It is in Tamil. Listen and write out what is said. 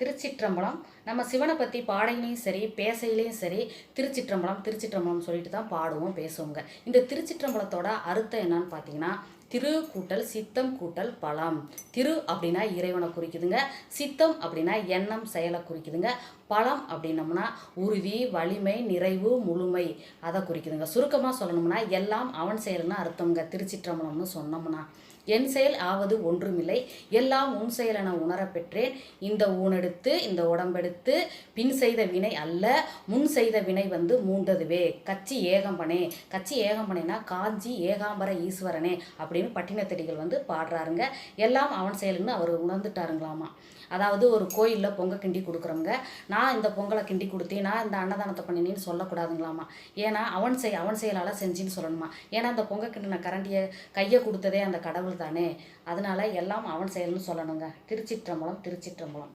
திருச்சிற்றம்பலம். நம்ம சிவனை பற்றி பாடையிலையும் சரி பேசையிலையும் சரி திருச்சிற்றம்பலம் திருச்சிற்றம்பலம் சொல்லிட்டு தான் பாடுவோம் பேசுவோங்க. இந்த திருச்சிற்றம்பலத்தோட அர்த்தம் என்னன்னு பார்த்தீங்கன்னா, திரு கூட்டல் சித்தம் கூட்டல் பலம். திரு அப்படின்னா இறைவனை குறிக்குதுங்க. சித்தம் அப்படின்னா எண்ணம் செயலை குறிக்குதுங்க. பலம் அப்படின்னம்னா உறுதி, வலிமை, நிறைவு, முழுமை அதை குறிக்குதுங்க. சுருக்கமாக சொல்லணும்னா எல்லாம் அவன் செயல்னு அர்த்தம்ங்க திருச்சிற்றம்பலம்னு சொன்னோம்னா. என் செயல் ஆவது ஒன்றுமில்லை, எல்லாம் உன் செயல் என உணரப் பெற்றேன். இந்த ஊனெடுத்து இந்த உடம்பெடுத்து பின் செய்த வினை அல்ல, முன் செய்த வினை வந்து மூண்டதுவே. கச்சி ஏகம்பனே. கச்சி ஏகம்பனேனா காஞ்சி ஏகாம்பர ஈஸ்வரனே அப்படின்னு பட்டினத்தடிகள் வந்து பாடுறாருங்க. எல்லாம் அவன் செயல்னு அவர் உணர்ந்துட்டாருங்களாமா. அதாவது ஒரு கோயிலில் பொங்கல் கிண்டி கொடுக்குறவங்க, நான் இந்த பொங்கலை கிண்டி கொடுத்தேன், நான் இந்த அன்னதானத்தை பண்ணினேன்னு சொல்லக்கூடாதுங்களாமா. ஏன்னா அவன் செயலால் செஞ்சின்னு சொல்லணுமா. ஏன்னா அந்த பொங்கல் கிண்டின கரண்டியை கையை கொடுத்ததே அந்த கடவுள் தானே. அதனால எல்லாம் அவன் செயல்னு சொல்லணுங்க. திருச்சிற்றம்பலம் திருச்சிற்றம்பலம்.